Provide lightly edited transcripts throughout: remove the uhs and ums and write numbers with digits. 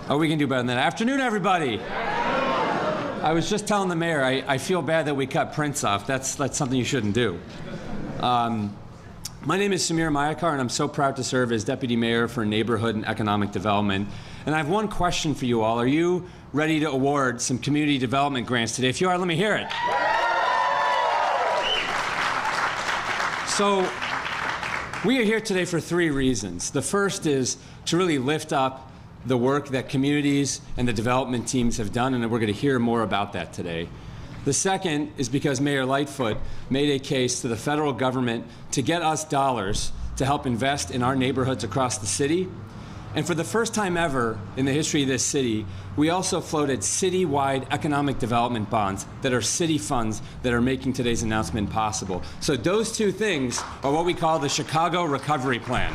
Oh, we can do better than that. Afternoon, everybody. I was just telling the mayor, I feel bad that we cut Prince off. That's something you shouldn't do. My name is Samir Mayakar, and I'm so proud to serve as Deputy Mayor for Neighborhood and Economic Development. And I have one question for you all. Are you ready to award some community development grants today? If you are, let me hear it. So, we are here today for 3 reasons. The first is to really lift up the work that communities and the development teams have done, and we're going to hear more about that today. The second is because Mayor Lightfoot made a case to the federal government to get us dollars to help invest in our neighborhoods across the city. And for the first time ever in the history of this city, we also floated citywide economic development bonds that are city funds that are making today's announcement possible. So those 2 things are what we call the Chicago Recovery Plan.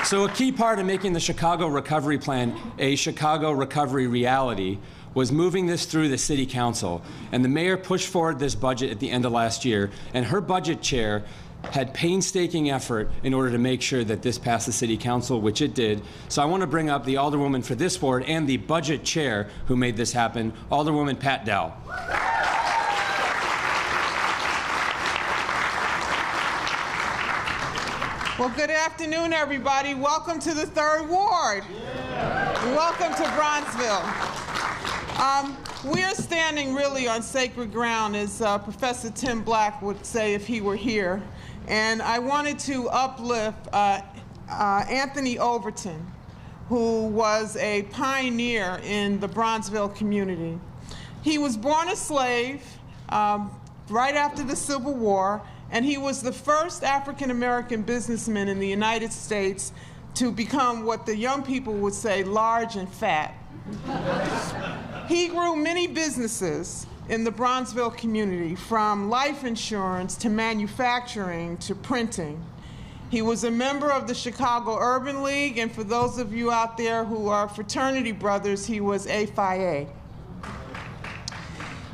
So a key part of making the Chicago Recovery Plan a Chicago recovery reality was moving this through the City Council. And the mayor pushed forward this budget at the end of last year, and her budget chair had painstaking effort in order to make sure that this passed the City Council, which it did. So I want to bring up the Alderwoman for this ward and the budget chair who made this happen, Alderwoman Pat Dell. Well, good afternoon, everybody. Welcome to the 3rd Ward. Yeah. Welcome to Bronzeville. We are standing really on sacred ground, as Professor Tim Black would say if he were here. And I wanted to uplift Anthony Overton, who was a pioneer in the Bronzeville community. He was born a slave right after the Civil War, and he was the first African-American businessman in the United States to become what the young people would say, large and fat. He grew many businesses in the Bronzeville community, from life insurance to manufacturing to printing. He was a member of the Chicago Urban League, and for those of you out there who are fraternity brothers, he was A Phi A.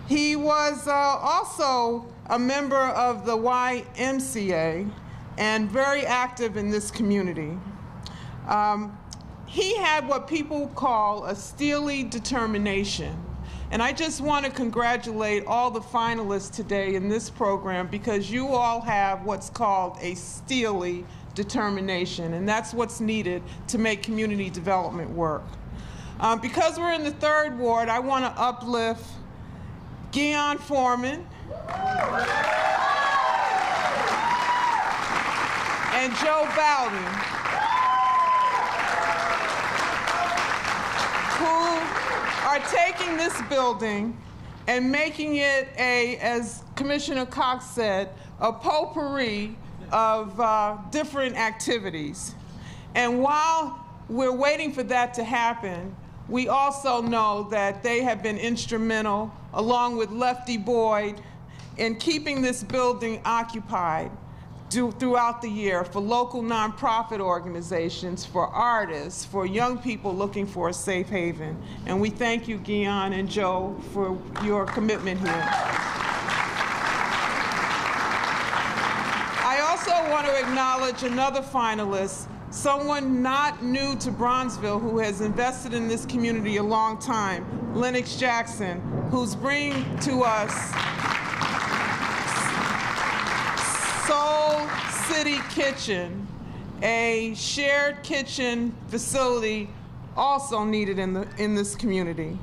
He was also a member of the YMCA and very active in this community. He had what people call a steely determination. And I just want to congratulate all the finalists today in this program, because you all have what's called a steely determination, and that's what's needed to make community development work. Because we're in the 3rd Ward, I want to uplift Guion Foreman and Joe Bowden, who are taking this building and making it as Commissioner Cox said, a potpourri of different activities. And while we're waiting for that to happen, we also know that they have been instrumental, along with Lefty Boyd, in keeping this building occupied throughout the year for local nonprofit organizations, for artists, for young people looking for a safe haven. And we thank you, Guion and Joe, for your commitment here. I also want to acknowledge another finalist, someone not new to Bronzeville who has invested in this community a long time, Lennox Jackson, who's bringing to us Soul City Kitchen, a shared kitchen facility also needed in this community.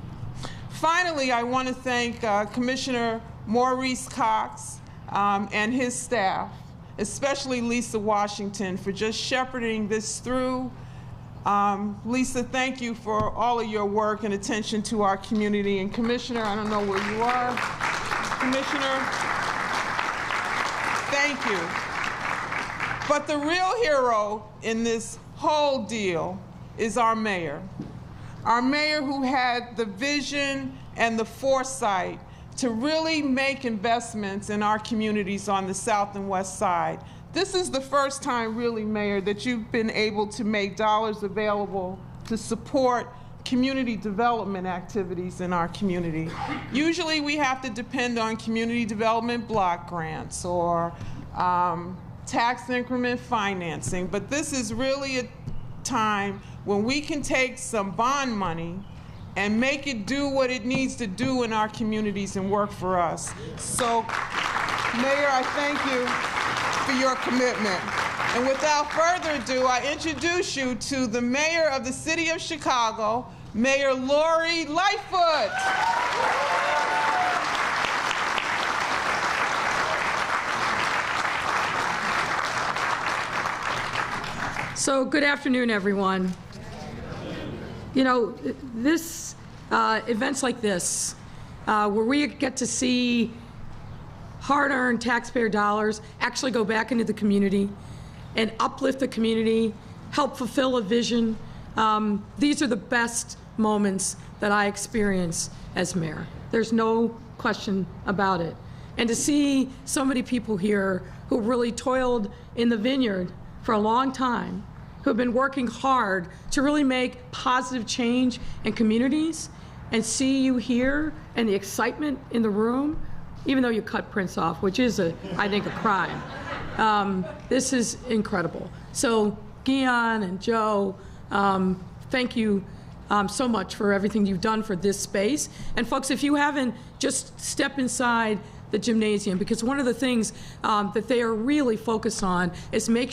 Finally, I want to thank Commissioner Maurice Cox and his staff, especially Lisa Washington, for just shepherding this through. Lisa, thank you for all of your work and attention to our community. And Commissioner, I don't know where you are. Commissioner, thank you. But the real hero in this whole deal is our mayor. Our mayor, who had the vision and the foresight to really make investments in our communities on the south and west side. This is the first time, really, Mayor, that you've been able to make dollars available to support community development activities in our community. Usually we have to depend on community development block grants or tax increment financing, but this is really a time when we can take some bond money and make it do what it needs to do in our communities and work for us. So, Mayor, I thank you for your commitment. And without further ado, I introduce you to the Mayor of the City of Chicago, Mayor Lori Lightfoot. So good afternoon, everyone. You know, events like this, where we get to see hard-earned taxpayer dollars actually go back into the community and uplift the community, help fulfill a vision. These are the best moments that I experience as mayor. There's no question about it. And to see so many people here who really toiled in the vineyard for a long time, who have been working hard to really make positive change in communities, and see you here and the excitement in the room, even though you cut Prince off, which is, I think, a crime. This is incredible. So Guion and Joe, thank you so much for everything you've done for this space. And folks, if you haven't, just step inside the gymnasium, because one of the things that they are really focused on is making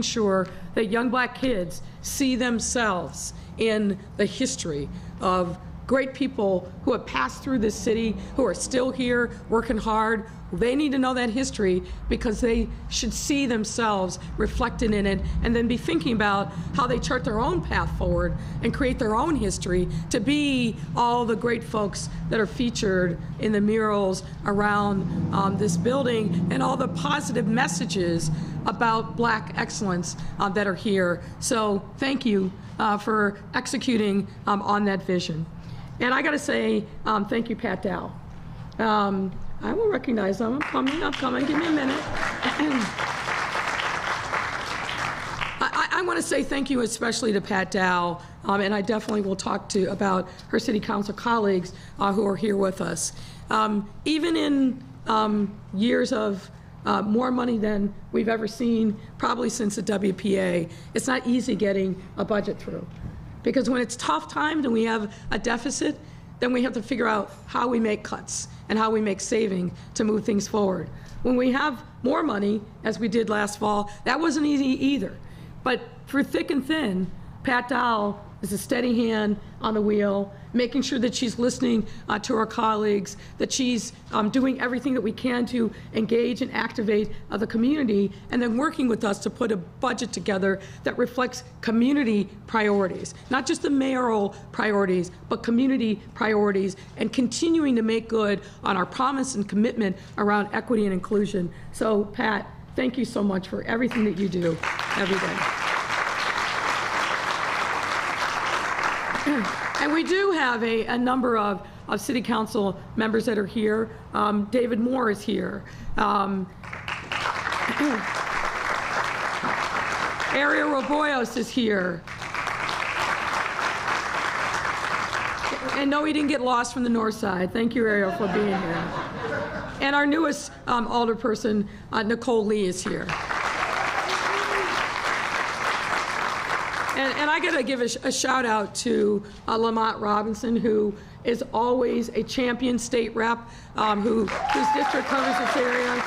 sure that young black kids see themselves in the history of great people who have passed through this city, who are still here working hard. They need to know that history because they should see themselves reflected in it, and then be thinking about how they chart their own path forward and create their own history to be all the great folks that are featured in the murals around this building, and all the positive messages about black excellence that are here. So thank you for executing on that vision. And I got to say, thank you, Pat Dow. I will recognize them. I'm coming. Give me a minute. I want to say thank you especially to Pat Dow, and I definitely will talk about her city council colleagues who are here with us. Even in years of more money than we've ever seen, probably since the WPA, it's not easy getting a budget through. Because when it's tough times and we have a deficit, then we have to figure out how we make cuts and how we make saving to move things forward. When we have more money, as we did last fall, that wasn't easy either. But through thick and thin, Pat Dow is a steady hand on the wheel, making sure that she's listening to her colleagues, that she's doing everything that we can to engage and activate the community, and then working with us to put a budget together that reflects community priorities, not just the mayoral priorities, but community priorities, and continuing to make good on our promise and commitment around equity and inclusion. So, Pat, thank you so much for everything that you do every day. And we do have a number of city council members that are here. David Moore is here. Ariel Roboyos is here. And no, he didn't get lost from the north side. Thank you, Ariel, for being here. And our newest alderperson, Nicole Lee, is here. And I got to give a shout out to Lamont Robinson, who is always a champion state rep, whose district covers this area,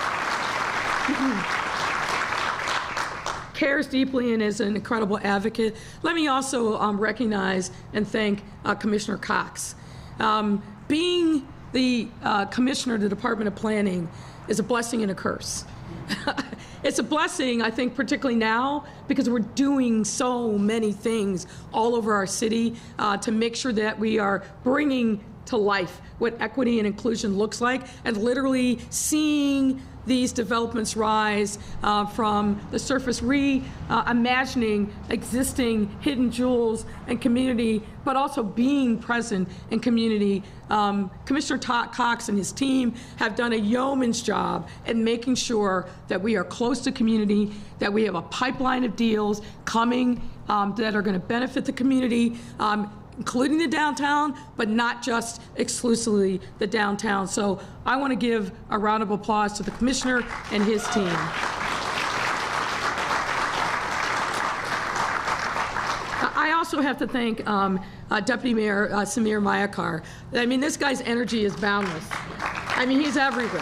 cares deeply and is an incredible advocate. Let me also recognize and thank Commissioner Cox. Being the commissioner of the Department of Planning is a blessing and a curse. It's a blessing, I think, particularly now, because we're doing so many things all over our city to make sure that we are bringing to life what equity and inclusion looks like, and literally seeing these developments rise from the surface, reimagining existing hidden jewels and community, but also being present in community. Commissioner Cox and his team have done a yeoman's job in making sure that we are close to community, that we have a pipeline of deals coming that are going to benefit the community, including the downtown, but not just exclusively the downtown. So I want to give a round of applause to the commissioner and his team. also have to thank Deputy Mayor Samir Mayakar. I mean, this guy's energy is boundless. I mean, he's everywhere.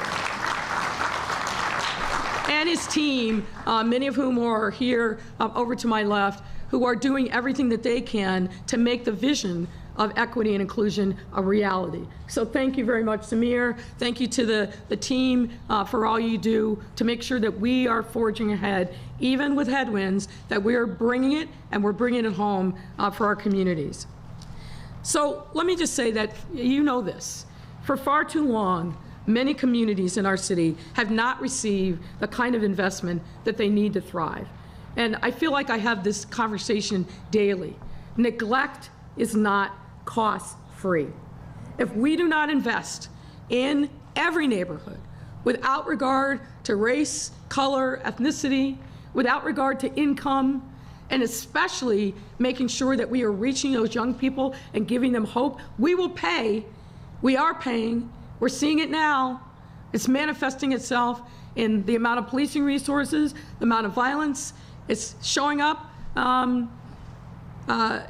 And his team, many of whom are here over to my left, who are doing everything that they can to make the vision of equity and inclusion a reality. So thank you very much, Samir. Thank you to the team for all you do to make sure that we are forging ahead, even with headwinds, that we are bringing it, and we're bringing it home for our communities. So let me just say that you know this. For far too long, many communities in our city have not received the kind of investment that they need to thrive. And I feel like I have this conversation daily. Neglect is not cost-free. If we do not invest in every neighborhood, without regard to race, color, ethnicity, without regard to income, and especially making sure that we are reaching those young people and giving them hope, we will pay. We are paying. We're seeing it now. It's manifesting itself in the amount of policing resources, the amount of violence. It's showing up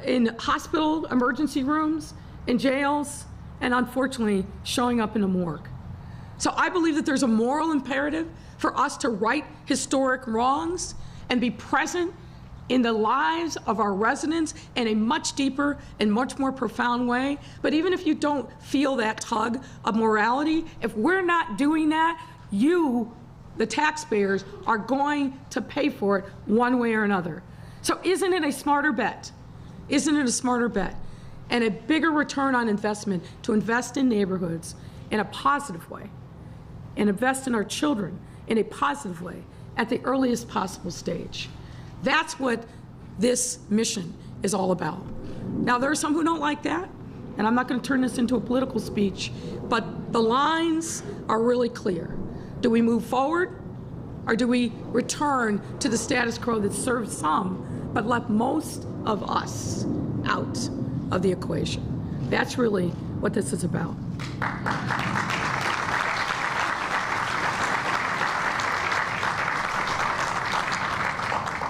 in hospital emergency rooms, in jails, and unfortunately showing up in the morgue. So I believe that there's a moral imperative for us to right historic wrongs and be present in the lives of our residents in a much deeper and much more profound way. But even if you don't feel that tug of morality, if we're not doing that, you, the taxpayers, are going to pay for it one way or another. So isn't it a smarter bet? Isn't it a smarter bet and a bigger return on investment to invest in neighborhoods in a positive way and invest in our children in a positive way at the earliest possible stage? That's what this mission is all about. Now, there are some who don't like that, and I'm not going to turn this into a political speech, but the lines are really clear. Do we move forward, or do we return to the status quo that served some but left most of us out of the equation? That's really what this is about.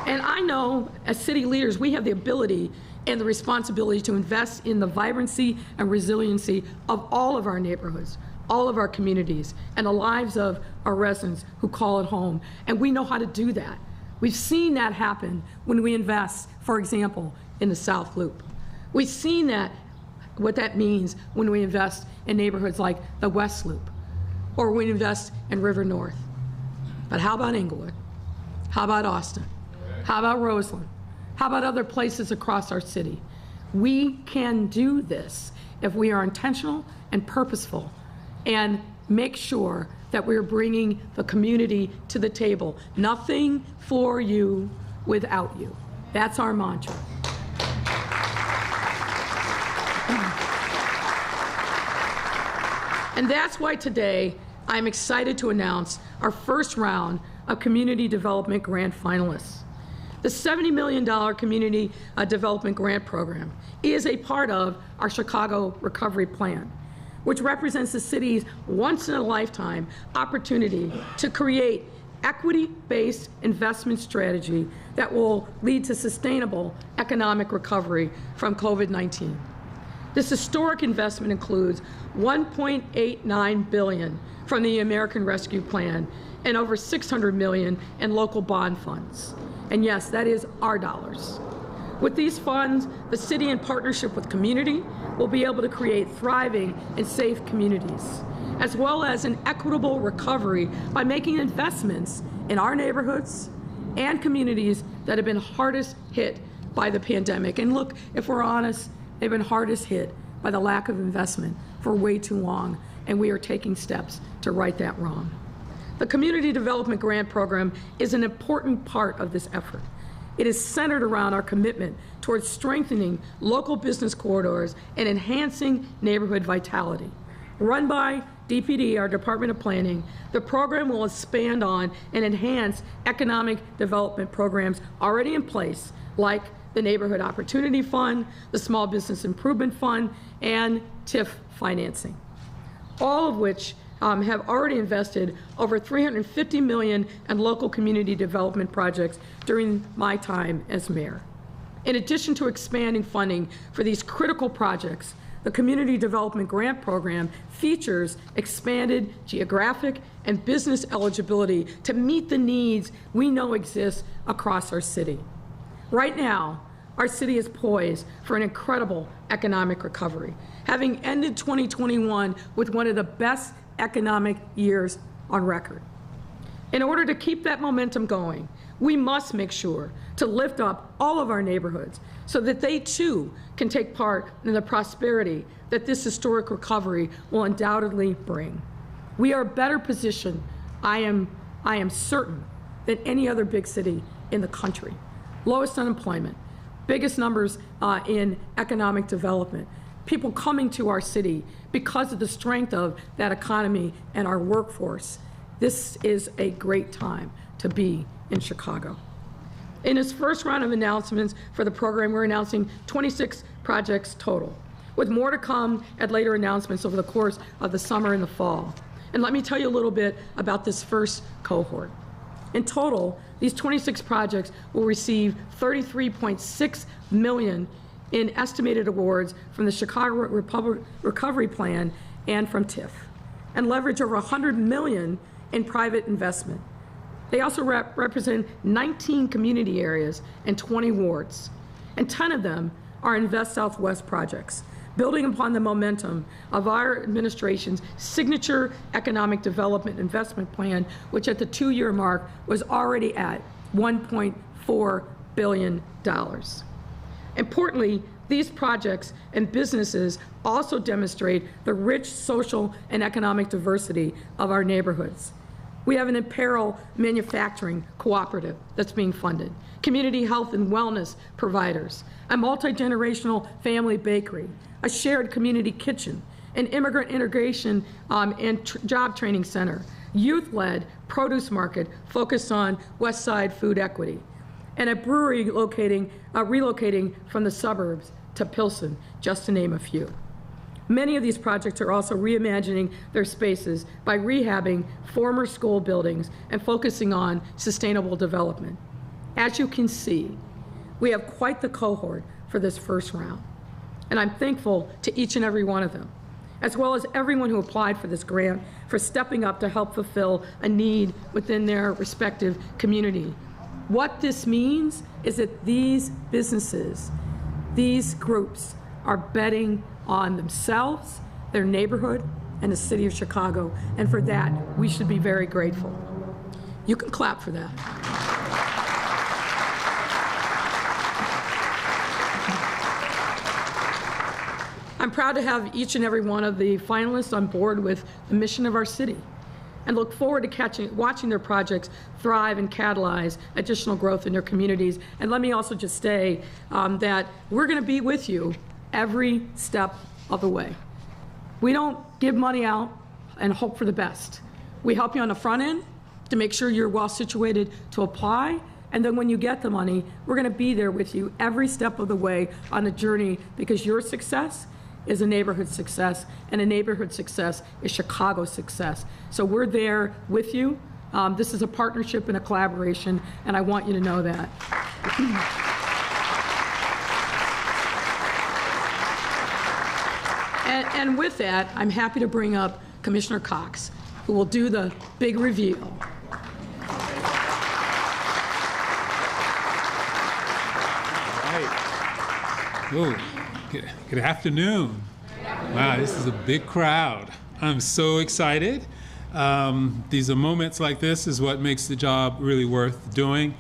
And I know, as city leaders, we have the ability and the responsibility to invest in the vibrancy and resiliency of all of our neighborhoods, all of our communities, and the lives of our residents who call it home. And we know how to do that. We've seen that happen when we invest, for example, in the South Loop. We've seen that, what that means when we invest in neighborhoods like the West Loop, or we invest in River North. But how about Inglewood? How about Austin? How about Roseland? How about other places across our city? We can do this if we are intentional and purposeful and make sure that we're bringing the community to the table. Nothing for you without you. That's our mantra. And that's why today I'm excited to announce our first round of Community Development Grant finalists. The $70 million Community Development Grant Program is a part of our Chicago Recovery Plan, which represents the city's once-in-a-lifetime opportunity to create equity-based investment strategy that will lead to sustainable economic recovery from COVID-19. This historic investment includes $1.89 billion from the American Rescue Plan and over $600 million in local bond funds. And yes, that is our dollars. With these funds, the city, in partnership with community, will be able to create thriving and safe communities, as well as an equitable recovery by making investments in our neighborhoods and communities that have been hardest hit by the pandemic. And look, if we're honest, they've been hardest hit by the lack of investment for way too long, and we are taking steps to right that wrong. The Community Development Grant Program is an important part of this effort. It is centered around our commitment towards strengthening local business corridors and enhancing neighborhood vitality. Run by DPD, our Department of Planning, the program will expand on and enhance economic development programs already in place, like the Neighborhood Opportunity Fund, the Small Business Improvement Fund, and TIF financing, all of which have already invested over $350 million in local community development projects during my time as mayor. In addition to expanding funding for these critical projects, the Community Development Grant Program features expanded geographic and business eligibility to meet the needs we know exist across our city. Right now, our city is poised for an incredible economic recovery, having ended 2021 with one of the best economic years on record. In order to keep that momentum going, we must make sure to lift up all of our neighborhoods so that they too can take part in the prosperity that this historic recovery will undoubtedly bring. We are better positioned, I am certain, than any other big city in the country. Lowest unemployment, biggest numbers in economic development, people coming to our city because of the strength of that economy and our workforce. This is a great time to be in Chicago. In this first round of announcements for the program, we're announcing 26 projects total, with more to come at later announcements over the course of the summer and the fall. And let me tell you a little bit about this first cohort. In total, these 26 projects will receive $33.6 million in estimated awards from the Chicago Recovery Plan and from TIF, and leverage over $100 million in private investment. They also represent 19 community areas and 20 wards, and 10 of them are Invest Southwest projects, building upon the momentum of our administration's signature economic development investment plan, which at the 2-year mark was already at $1.4 billion. Importantly, these projects and businesses also demonstrate the rich social and economic diversity of our neighborhoods. We have an apparel manufacturing cooperative that's being funded, community health and wellness providers, a multi-generational family bakery, a shared community kitchen, an immigrant integration and job training center, youth-led produce market focused on West Side food equity, and a brewery relocating from the suburbs to Pilsen, just to name a few. Many of these projects are also reimagining their spaces by rehabbing former school buildings and focusing on sustainable development. As you can see, we have quite the cohort for this first round, and I'm thankful to each and every one of them, as well as everyone who applied for this grant for stepping up to help fulfill a need within their respective community. What this means is that these businesses, these groups are betting on themselves, their neighborhood, and the city of Chicago, and for that, we should be very grateful. You can clap for that. I'm proud to have each and every one of the finalists on board with the mission of our city, and look forward to watching their projects thrive and catalyze additional growth in their communities. And let me also just say that we're going to be with you every step of the way. We don't give money out and hope for the best. We help you on the front end to make sure you're well situated to apply, and then when you get the money, we're going to be there with you every step of the way on the journey, because your success is a neighborhood success, and a neighborhood success is Chicago's success. So we're there with you. This is a partnership and a collaboration, and I want you to know that. And with that, I'm happy to bring up Commissioner Cox, who will do the big reveal. Oh, good afternoon. Wow, this is a big crowd. I'm so excited. These are moments like this is what makes the job really worth doing.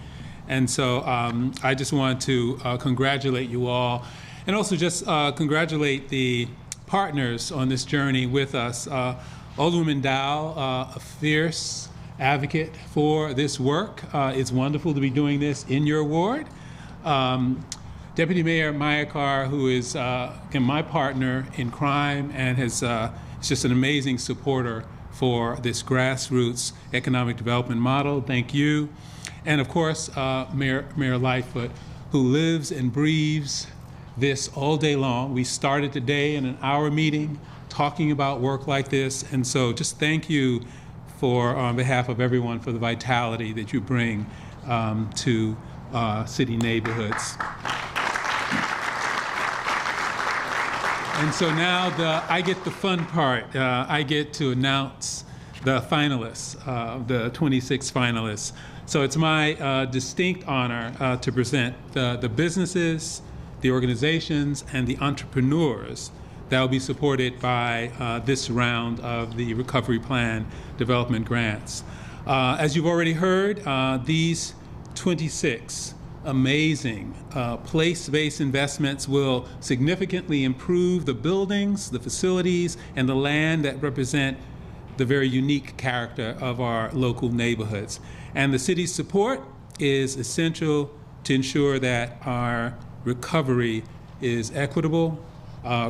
And so I just want to congratulate you all, and also just congratulate the partners on this journey with us. Alderwoman Dow, a fierce advocate for this work. It's wonderful to be doing this in your ward. Deputy Mayor Mayakar, who is my partner in crime and is just an amazing supporter for this grassroots economic development model. Thank you. And of course, Mayor Lightfoot, who lives and breathes this all day long. We started today in an hour meeting talking about work like this. And so just thank you for, on behalf of everyone, for the vitality that you bring to city neighborhoods. And so now I get the fun part. I get to announce the finalists, the 26 finalists. So it's my distinct honor to present the businesses, the organizations, and the entrepreneurs that will be supported by this round of the Recovery Plan Development Grants. As you've already heard, these 26 amazing place-based investments will significantly improve the buildings, the facilities, and the land that represent the very unique character of our local neighborhoods. And the city's support is essential to ensure that our recovery is equitable,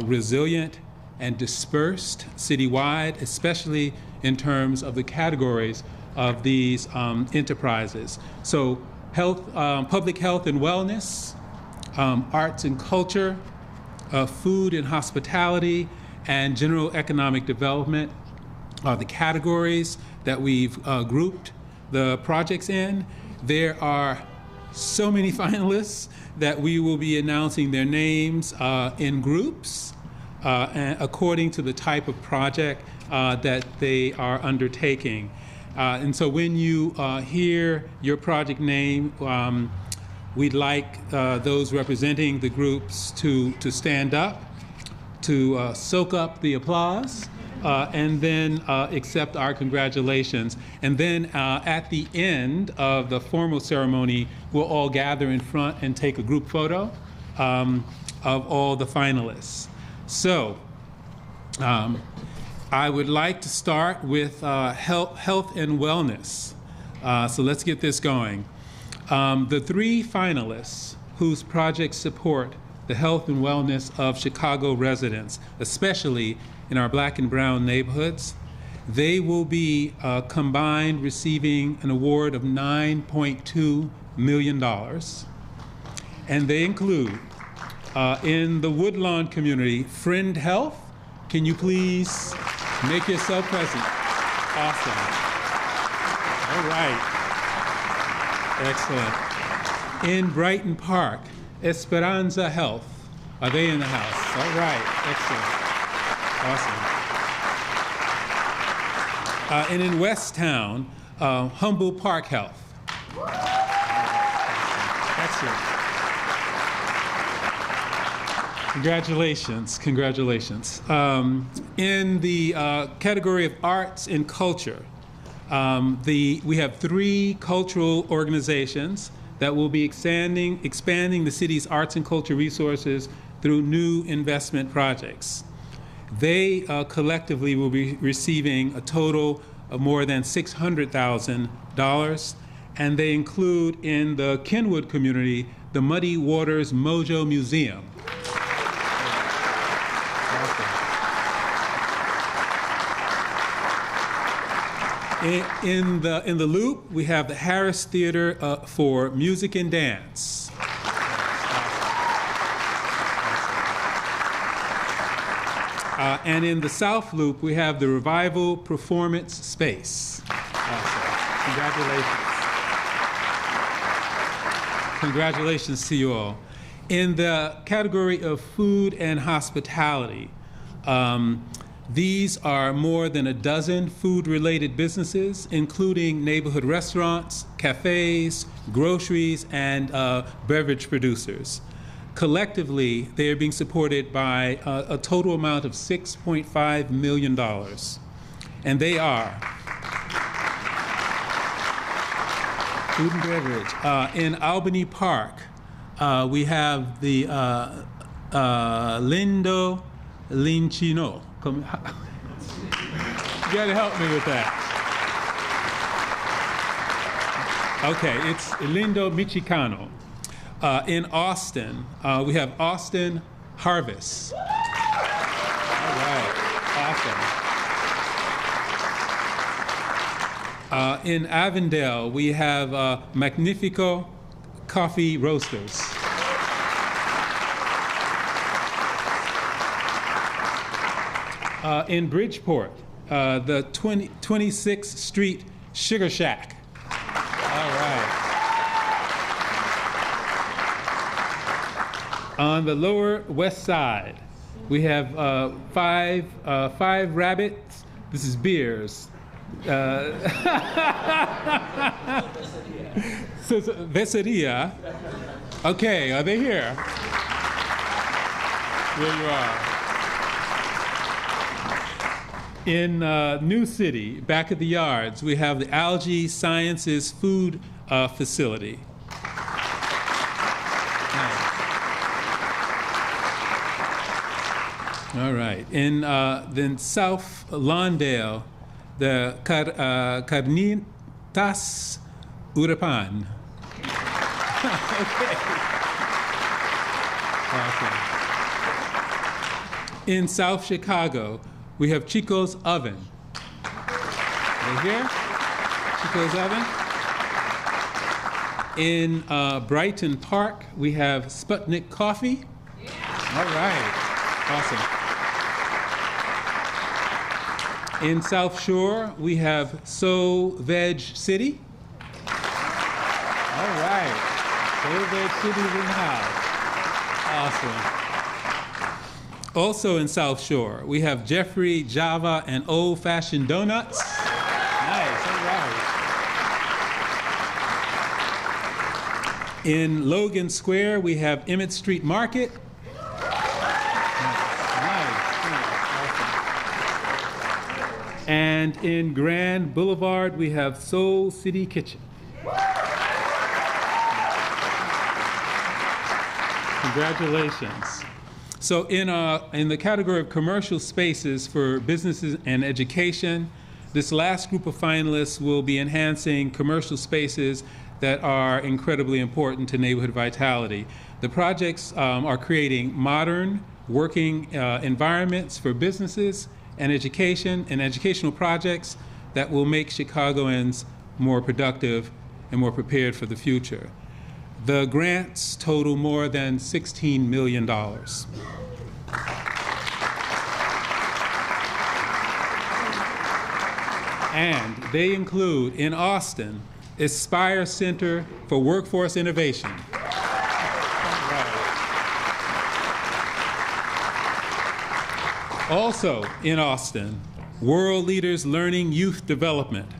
resilient, and dispersed citywide, especially in terms of the categories of these enterprises. So health, public health and wellness, arts and culture, food and hospitality, and general economic development are the categories that we've grouped the projects in. There are so many finalists that we will be announcing their names in groups and according to the type of project that they are undertaking. And so when you hear your project name, we'd like those representing the groups to stand up, to soak up the applause, and then accept our congratulations. And then at the end of the formal ceremony, we'll all gather in front and take a group photo of all the finalists. So, I would like to start with health and wellness. So let's get this going. The three finalists whose projects support the health and wellness of Chicago residents, especially in our Black and brown neighborhoods, they will be combined receiving an award of $9.2 million. And they include, in the Woodlawn community, Friend Health. Can you please make yourself present? Awesome. All right. Excellent. In Brighton Park, Esperanza Health. Are they in the house? All right. Excellent. Awesome. And in Westtown, Humble Park Health. Excellent. Congratulations, congratulations. In the category of arts and culture, we have three cultural organizations that will be expanding the city's arts and culture resources through new investment projects. They collectively will be receiving a total of more than $600,000, and they include in the Kenwood community, the Muddy Waters Mojo Museum. In the Loop, we have the Harris Theater for Music and Dance. And in the South Loop, we have the Revival Performance Space. Awesome. Congratulations. Congratulations to you all. In the category of food and hospitality, these are more than a dozen food-related businesses, including neighborhood restaurants, cafes, groceries, and beverage producers. Collectively, they are being supported by a total amount of $6.5 million. And they are food and beverage. In Albany Park, we have the Lindo Lincino. You gotta help me with that. Okay, it's Lindo Michicano. In Austin, we have Austin Harvest. All right, awesome. In Avondale, we have Magnifico Coffee Roasters. In Bridgeport, the 26th Street Sugar Shack. All right. On the Lower West Side, We have five rabbits. This is beers. Becerria. Okay, are they here? There you are. In New City, back at the yards, we have the Algae Sciences Food Facility. Nice. All right. In then South Lawndale, the Carnitas Urupan. Okay. Awesome. In South Chicago, we have Chico's Oven. Right here, Chico's Oven. In Brighton Park, we have Sputnik Coffee. All right, awesome. In South Shore, we have So Veg City. All right, So Veg City's in the house. Awesome. Also in South Shore, we have Jeffrey, Java, and Old Fashioned Donuts. Nice, all right. In Logan Square, we have Emmett Street Market. Nice. Awesome. And in Grand Boulevard, we have Soul City Kitchen. Congratulations. So in the category of commercial spaces for businesses and education, this last group of finalists will be enhancing commercial spaces that are incredibly important to neighborhood vitality. The projects are creating modern working environments for businesses and education and educational projects that will make Chicagoans more productive and more prepared for the future. The grants total more than $16 million. And they include, in Austin, Aspire Center for Workforce Innovation. Also in Austin, World Leaders Learning Youth Development.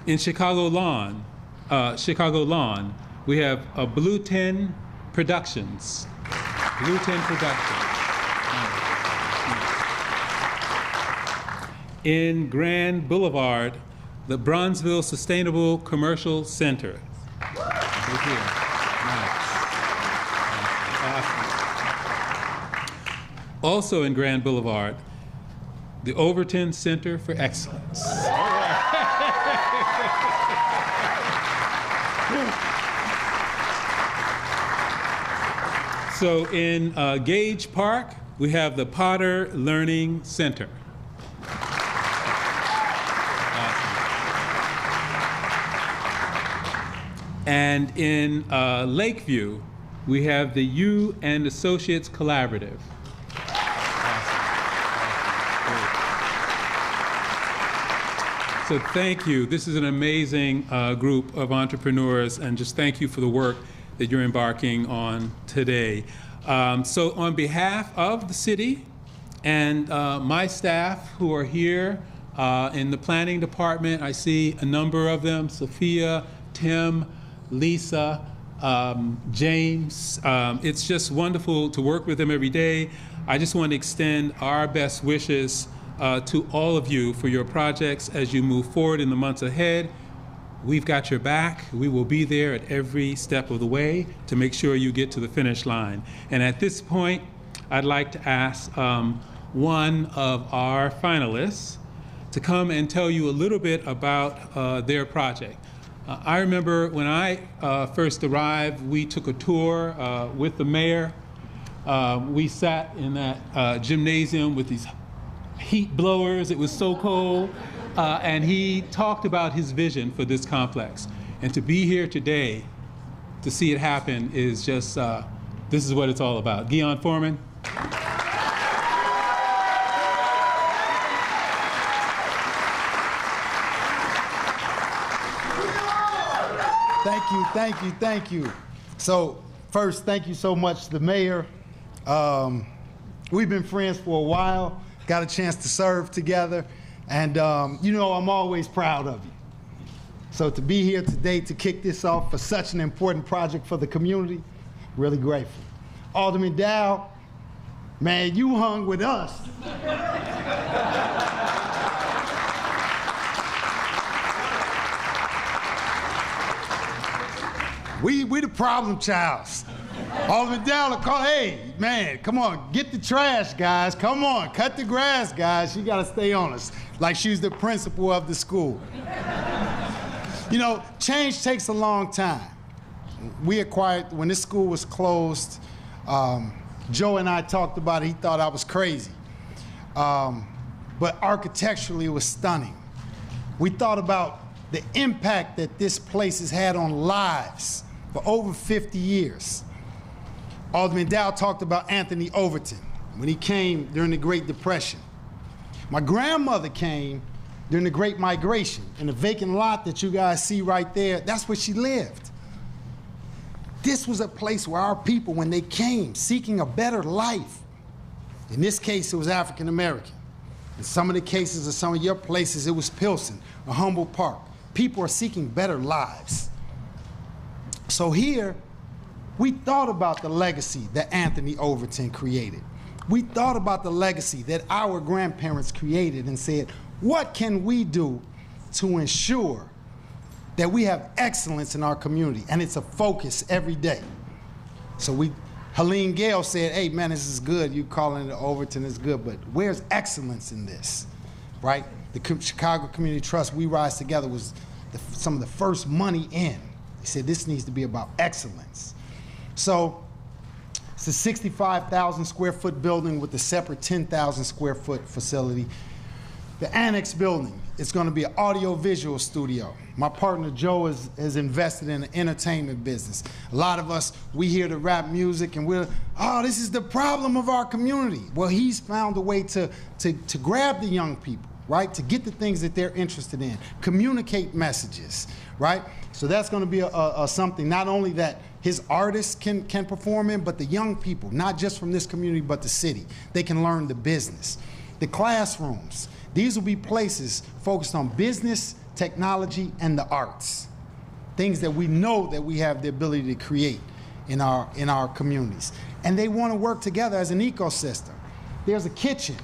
In Chicago Lawn, we have Blue 10 Productions. Blue 10 Productions. In Grand Boulevard, the Bronzeville Sustainable Commercial Center. Right here. Nice. Awesome. Also in Grand Boulevard, the Overton Center for Excellence. So in Gage Park, we have the Potter Learning Center. And in Lakeview, we have the U and Associates Collaborative. So thank you. This is an amazing group of entrepreneurs, and just thank you for the work that you're embarking on today. So on behalf of the city and my staff who are here in the planning department, I see a number of them, Sophia, Tim, Lisa, James. It's just wonderful to work with them every day. I just want to extend our best wishes to all of you for your projects as you move forward in the months ahead. We've got your back. We will be there at every step of the way to make sure you get to the finish line. And at this point, I'd like to ask one of our finalists to come and tell you a little bit about their project. I remember when I first arrived, we took a tour with the mayor. We sat in that gymnasium with these heat blowers. It was so cold. And he talked about his vision for this complex. And to be here today, to see it happen is just, this is what it's all about. Guion Foreman. Thank you. So first, thank you so much to the mayor. We've been friends for a while, got a chance to serve together, and you know I'm always proud of you. So to be here today to kick this off for such an important project for the community, really grateful. Alderman Dow, man, you hung with us. We the problem childs. Alderman Dow, hey, man, come on, get the trash, guys. Come on, cut the grass, guys. You gotta stay on us. Like she's the principal of the school. You know, change takes a long time. We acquired, when this school was closed, Joe and I talked about it. He thought I was crazy. But architecturally, it was stunning. We thought about the impact that this place has had on lives for over 50 years. Alderman Dow talked about Anthony Overton when he came during the Great Depression. My grandmother came during the Great Migration, and the vacant lot that you guys see right there, that's where she lived. This was a place where our people, when they came seeking a better life, in this case, it was African American. In some of the cases of some of your places, it was Pilsen or Humboldt Park. People are seeking better lives. So here, we thought about the legacy that Anthony Overton created. We thought about the legacy that our grandparents created and said, what can we do to ensure that we have excellence in our community? And it's a focus every day. So Helene Gale said, hey man, this is good. You calling it Overton is good, but where's excellence in this, right? The Chicago Community Trust, We Rise Together, was some of the first money in. They said this needs to be about excellence. So it's a 65,000 square foot building with a separate 10,000 square foot facility. The annex building is going to be an audio-visual studio. My partner Joe is invested in the entertainment business. A lot of us, we hear the rap music and we're, oh, this is the problem of our community. Well, he's found a way to grab the young people, right? To get the things that they're interested in, communicate messages, right? So that's going to be something not only that his artists can perform in, but the young people, not just from this community, but the city. They can learn the business. The classrooms. These will be places focused on business, technology, and the arts. Things that we know that we have the ability to create in our communities. And they want to work together as an ecosystem. There's a kitchen.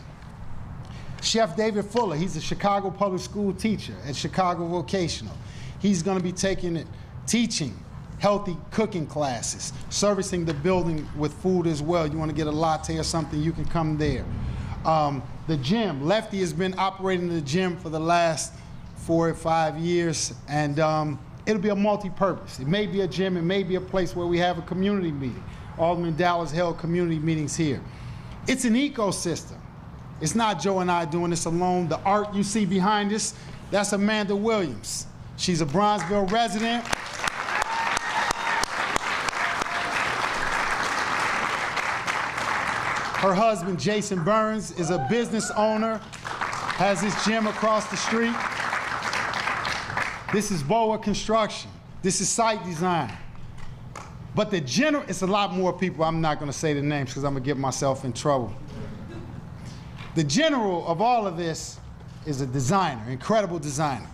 Chef David Fuller, he's a Chicago public school teacher at Chicago Vocational. He's going to be teaching healthy cooking classes, servicing the building with food as well. You want to get a latte or something, you can come there. The gym, Lefty has been operating the gym for the last 4 or 5 years, and it'll be a multi-purpose. It may be a gym, it may be a place where we have a community meeting. Alderman Dallas held community meetings here. It's an ecosystem. It's not Joe and I doing this alone. The art you see behind us, that's Amanda Williams. She's a Bronzeville resident. Her husband, Jason Burns, is a business owner, has his gym across the street. This is Boa Construction. This is site design. But the general, it's a lot more people. I'm not going to say the names because I'm going to get myself in trouble. The general of all of this is a designer, incredible designer.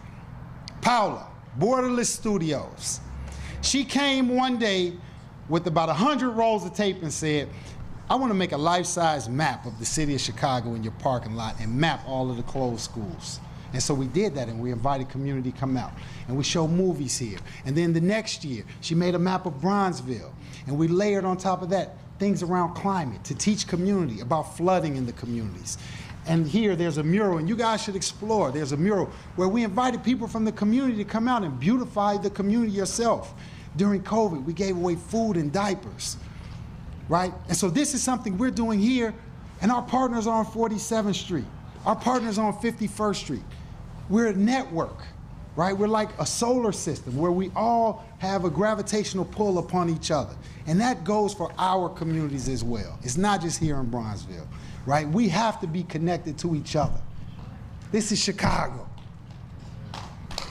Paula, Borderless Studios. She came one day with about 100 rolls of tape and said, I want to make a life-size map of the city of Chicago in your parking lot and map all of the closed schools. And so we did that, and we invited community to come out. And we showed movies here. And then the next year, she made a map of Bronzeville. And we layered on top of that things around climate to teach community about flooding in the communities. And here, there's a mural, and you guys should explore. There's a mural where we invited people from the community to come out and beautify the community yourself. During COVID, we gave away food and diapers, right? And so this is something we're doing here, and our partners are on 47th Street. Our partners are on 51st Street. We're a network, right? We're like a solar system where we all have a gravitational pull upon each other. And that goes for our communities as well. It's not just here in Bronzeville, right? We have to be connected to each other. This is Chicago.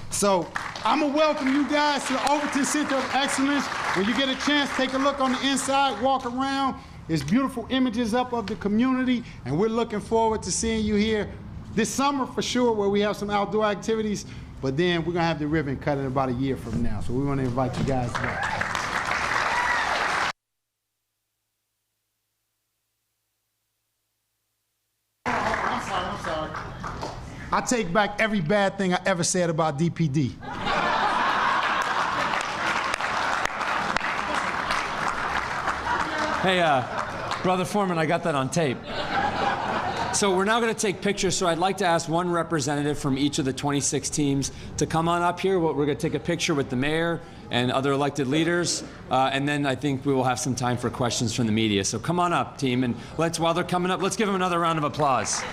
So I'm going to welcome you guys to the Overton Center of Excellence. When you get a chance, take a look on the inside, walk around. There's beautiful images up of the community, and we're looking forward to seeing you here this summer for sure, where we have some outdoor activities, but then we're going to have the ribbon cut in about a year from now, so we want to invite you guys back. I'm sorry. I take back every bad thing I ever said about DPD. Hey, Brother Foreman, I got that on tape. So we're now going to take pictures, so I'd like to ask one representative from each of the 26 teams to come on up here. We're going to take a picture with the mayor and other elected leaders, and then I think we will have some time for questions from the media. So come on up, team, and while they're coming up, let's give them another round of applause.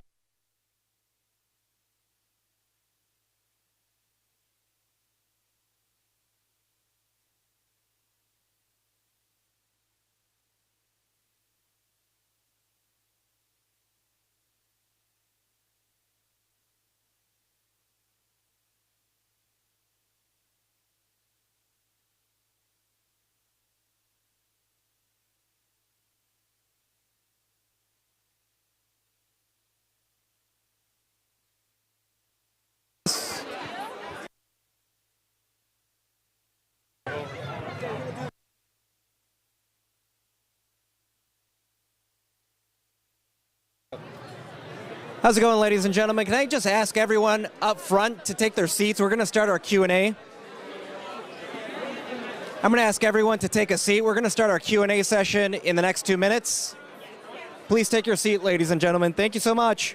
How's it going, ladies and gentlemen? Can I just ask everyone up front to take their seats? We're going to start our Q&A. I'm going to ask everyone to take a seat. We're going to start our Q&A session in the next 2 minutes. Please take your seat, ladies and gentlemen. Thank you so much.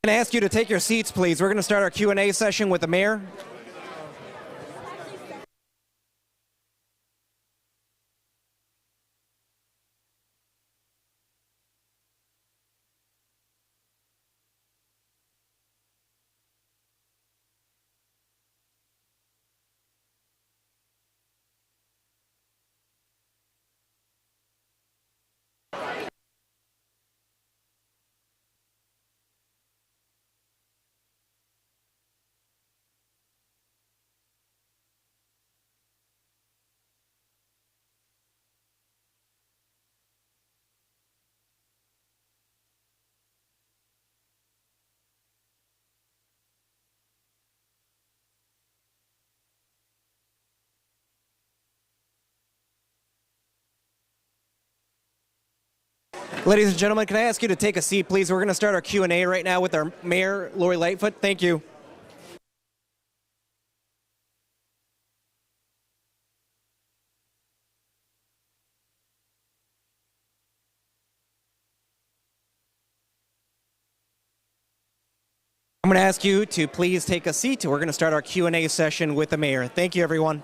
Can I ask you to take your seats, please? We're going to start our Q&A session with the mayor. Ladies and gentlemen, can I ask you to take a seat, please? We're going to start our Q&A right now with our mayor, Lori Lightfoot. Thank you. I'm going to ask you to please take a seat. We're going to start our Q&A session with the mayor. Thank you, everyone.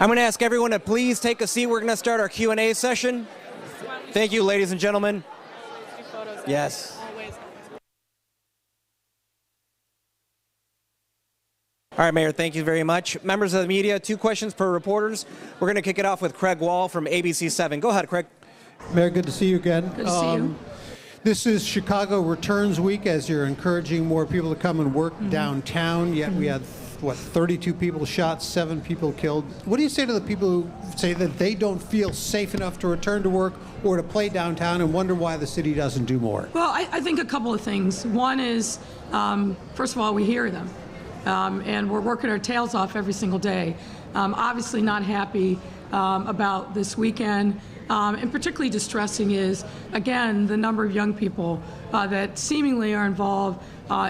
I'm going to ask everyone to please take a seat. We're going to start our Q&A session. Thank you, ladies and gentlemen. Yes. All right, Mayor, thank you very much. Members of the media, 2 questions per reporters. We're going to kick it off with Craig Wall from ABC 7. Go ahead, Craig. Mayor, good to see you again. Good to see you. This is Chicago Returns Week, as you're encouraging more people to come and work downtown, yet we had 32 people shot, 7 people killed. What do you say to the people who say that they don't feel safe enough to return to work or to play downtown and wonder why the city doesn't do more? Well, I think a couple of things. One is, first of all, we hear them, and we're working our tails off every single day. Obviously not happy about this weekend. And particularly distressing is, again, the number of young people that seemingly are involved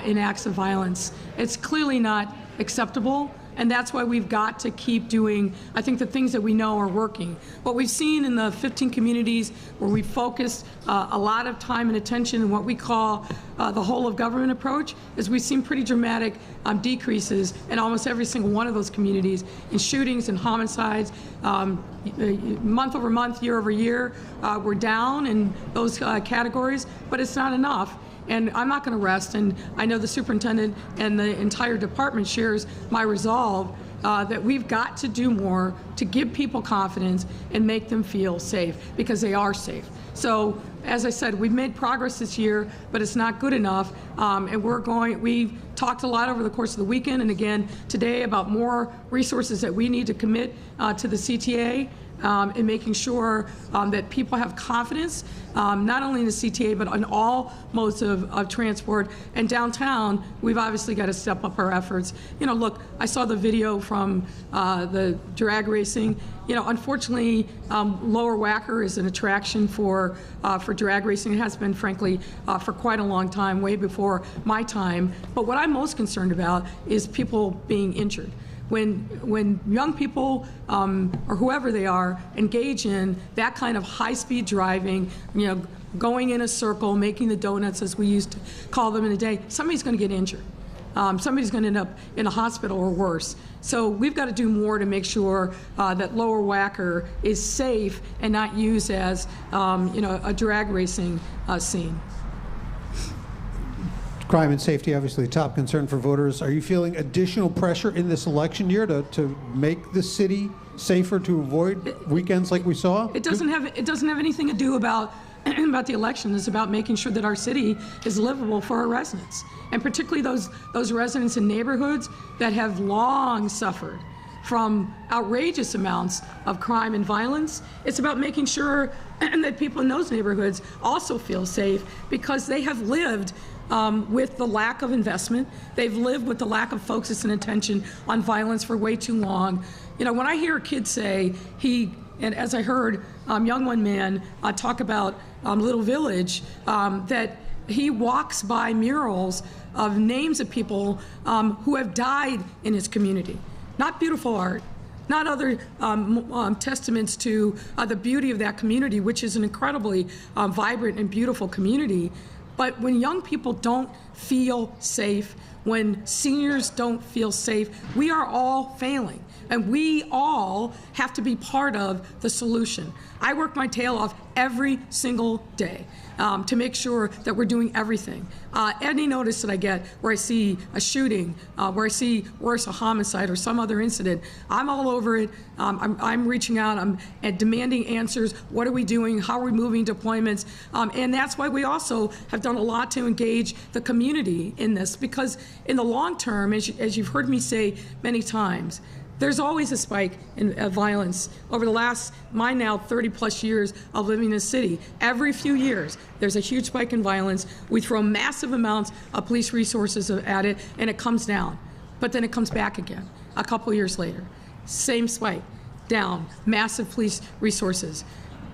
in acts of violence. It's clearly not acceptable. And that's why we've got to keep doing, I think, the things that we know are working. What we've seen in the 15 communities where we focused a lot of time and attention in what we call the whole of government approach is we've seen pretty dramatic decreases in almost every single one of those communities in shootings and homicides. Month over month, year over year, we're down in those categories, but it's not enough. And I'm not going to rest, and I know the superintendent and the entire department shares my resolve that we've got to do more to give people confidence and make them feel safe, because they are safe. So, as I said, we've made progress this year, but it's not good enough, and we've talked a lot over the course of the weekend and again today about more resources that we need to commit to the CTA. And making sure that people have confidence, not only in the CTA, but on all modes of transport. And downtown, we've obviously got to step up our efforts. You know, look, I saw the video from the drag racing. You know, unfortunately, Lower Wacker is an attraction for drag racing. It has been, frankly, for quite a long time, way before my time. But what I'm most concerned about is people being injured. When young people or whoever they are engage in that kind of high-speed driving, you know, going in a circle, making the donuts as we used to call them in the day, somebody's going to get injured. Somebody's going to end up in a hospital or worse. So we've got to do more to make sure that Lower Wacker is safe and not used as you know, a drag racing scene. Crime and safety, obviously, a top concern for voters. Are you feeling additional pressure in this election year to make the city safer, to avoid weekends like we saw? It doesn't have anything to do about the election. It's about making sure that our city is livable for our residents, and particularly those residents in neighborhoods that have long suffered from outrageous amounts of crime and violence. It's about making sure that people in those neighborhoods also feel safe, because they have lived with the lack of investment. They've lived with the lack of focus and attention on violence for way too long. You know, when I hear a kid say and as I heard young man talk about Little Village, that he walks by murals of names of people who have died in his community. Not beautiful art, not other testaments to the beauty of that community, which is an incredibly vibrant and beautiful community. But when young people don't feel safe, when seniors don't feel safe, we are all failing. And we all have to be part of the solution. I work my tail off every single day to make sure that we're doing everything. Any notice that I get where I see a shooting, where I see worse, a homicide or some other incident, I'm all over it. I'm reaching out, I'm demanding answers. What are we doing? How are we moving deployments? And that's why we also have done a lot to engage the community in this, because in the long term, as you've heard me say many times, there's always a spike in violence. Over the last, my now 30-plus years of living in this city, every few years, there's a huge spike in violence. We throw massive amounts of police resources at it, and it comes down. But then it comes back again a couple years later. Same spike, down, massive police resources.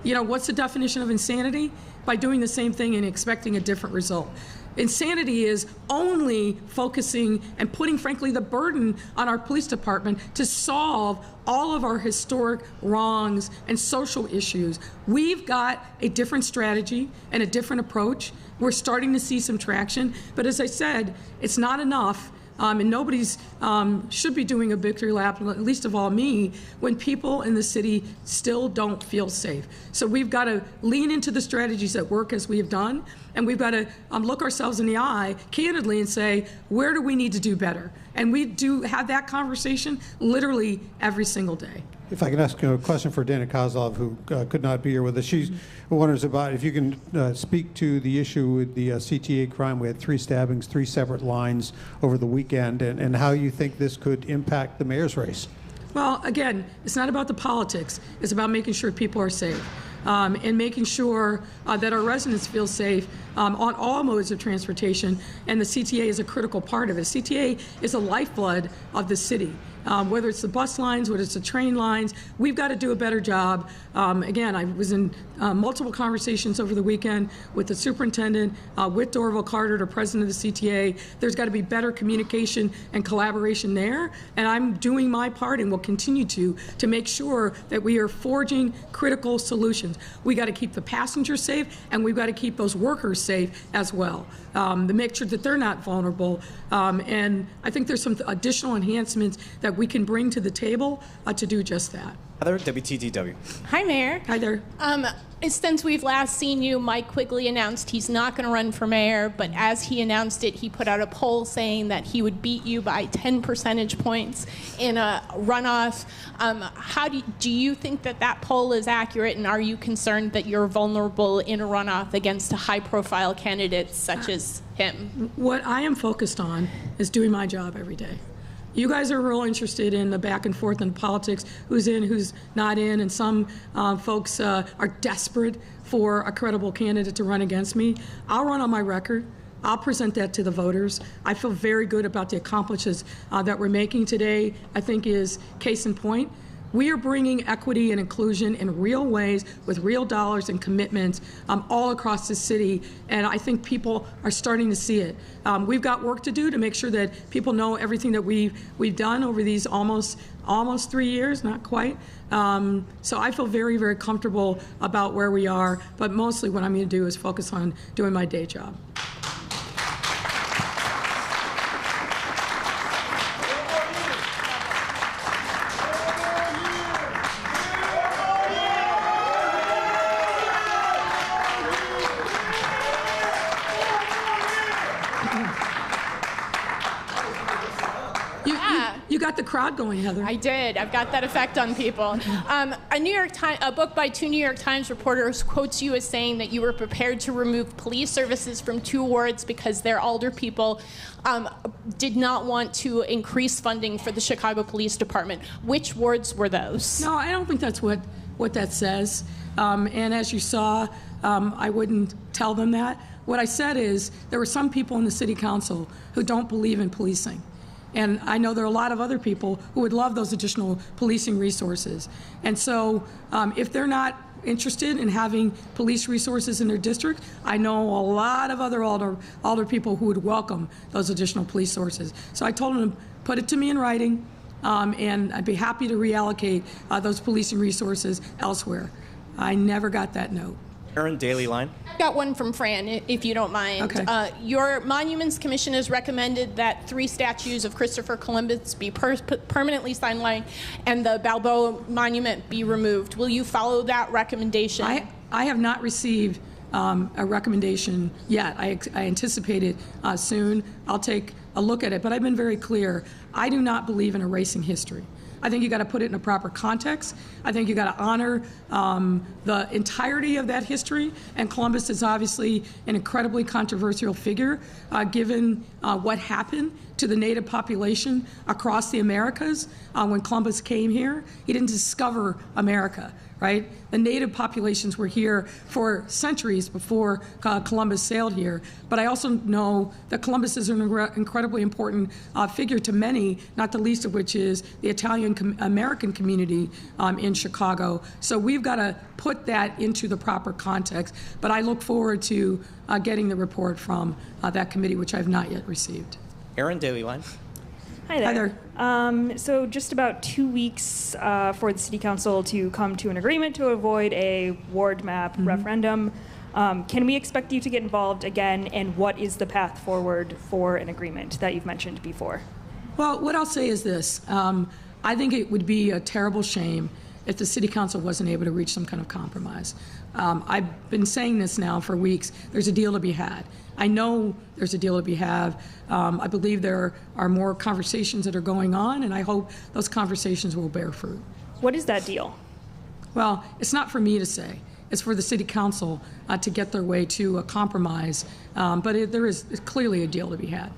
You know, what's the definition of insanity? By doing the same thing and expecting a different result. Insanity is only focusing and putting, frankly, the burden on our police department to solve all of our historic wrongs and social issues. We've got a different strategy and a different approach. We're starting to see some traction, but as I said, it's not enough. And nobody's should be doing a victory lap, at least of all me, when people in the city still don't feel safe. So we've got to lean into the strategies that work, as we have done, and we've got to look ourselves in the eye candidly and say, where do we need to do better? And we do have that conversation literally every single day. If I can ask a question for Dana Kozlov, who could not be here with us. She wonders about if you can speak to the issue with the CTA crime. We had 3 stabbings, 3 separate lines over the weekend, and how you think this could impact the mayor's race. Well, again, it's not about the politics. It's about making sure people are safe. And making sure that our residents feel safe on all modes of transportation, and the CTA is a critical part of it. CTA is the lifeblood of the city. whether it's the bus lines, whether it's the train lines. We've got to do a better job. Again, I was in multiple conversations over the weekend with the superintendent, with Dorval Carter, the president of the CTA. There's got to be better communication and collaboration there, and I'm doing my part and will continue to make sure that we are forging critical solutions. We got to keep the passengers safe, and we've got to keep those workers safe as well, to make sure that they're not vulnerable. And I think there's some additional enhancements that we can bring to the table to do just that. Heather, WTTW. Hi, Mayor. Hi there. Since we've last seen you, Mike Quigley announced he's not going to run for mayor, but as he announced it, he put out a poll saying that he would beat you by 10 percentage points in a runoff. How do you think that poll is accurate, and are you concerned that you're vulnerable in a runoff against a high-profile candidate such as him? What I am focused on is doing my job every day. You guys are real interested in the back and forth in politics, who's in, who's not in, and some folks are desperate for a credible candidate to run against me. I'll run on my record. I'll present that to the voters. I feel very good about the accomplishments that we're making today. I think is case in point. We are bringing equity and inclusion in real ways with real dollars and commitments all across the city, and I think people are starting to see it. We've got work to do to make sure that people know everything that we've done over these almost 3 years, not quite. So I feel very, very comfortable about where we are, but mostly what I'm going to do is focus on doing my day job. You got the crowd going, Heather. I did. I've got that effect on people. A book by 2 New York Times reporters quotes you as saying that you were prepared to remove police services from 2 wards because their alder people did not want to increase funding for the Chicago Police Department. Which wards were those? No, I don't think that's what that says. And as you saw, I wouldn't tell them that. What I said is there were some people in the city council who don't believe in policing. And I know there are a lot of other people who would love those additional policing resources. And so if they're not interested in having police resources in their district, I know a lot of other alder people who would welcome those additional police sources. So I told them to put it to me in writing, and I'd be happy to reallocate those policing resources elsewhere. I never got that note. Aaron, Daily Line. I've got one from Fran, if you don't mind. Okay. Your Monuments Commission has recommended that 3 statues of Christopher Columbus be permanently sidelined and the Balboa Monument be removed. Will you follow that recommendation? I have not received a recommendation yet. I anticipate it soon. I'll take a look at it, but I've been very clear. I do not believe in erasing history. I think you got to put it in a proper context. I think you got to honor the entirety of that history. And Columbus is obviously an incredibly controversial figure, given what happened to the native population across the Americas when Columbus came here. He didn't discover America, right? The native populations were here for centuries before Columbus sailed here. But I also know that Columbus is an incredibly important figure to many, not the least of which is the Italian-American community in Chicago. So we've got to put that into the proper context. But I look forward to getting the report from that committee, which I've not yet received. Aaron, Daily Line. Hi there. Hi there. So just about 2 weeks for the City Council to come to an agreement to avoid a ward map referendum. Can we expect you to get involved again, and what is the path forward for an agreement that you've mentioned before? Well, what I'll say is this. I think it would be a terrible shame if the City Council wasn't able to reach some kind of compromise. I've been saying this now for weeks. There's a deal to be had. I know there's a deal to be had. I believe there are more conversations that are going on, and I hope those conversations will bear fruit. What is that deal? Well, it's not for me to say. It's for the City Council to get their way to a compromise. But there is clearly a deal to be had.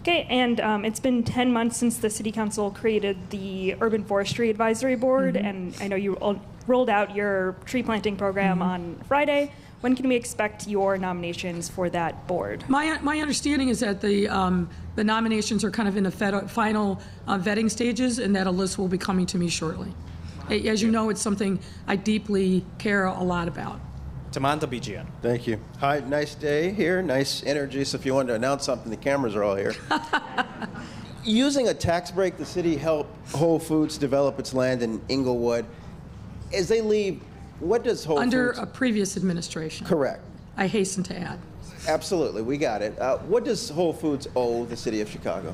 Okay, and it's been 10 months since the City Council created the Urban Forestry Advisory Board, and I know you rolled out your tree planting program on Friday. When can we expect your nominations for that board? My understanding is that the nominations are kind of in the final vetting stages, and that a list will be coming to me shortly. As you know, it's something I deeply care a lot about. Tamanta Bijian. Thank you. Hi, nice day here, nice energy. So if you wanted to announce something, the cameras are all here. Using a tax break, the city helped Whole Foods develop its land in Inglewood. As they leave, what does Whole Under Foods... a previous administration. Correct. I hasten to add. Absolutely, we got it. What does Whole Foods owe the city of Chicago?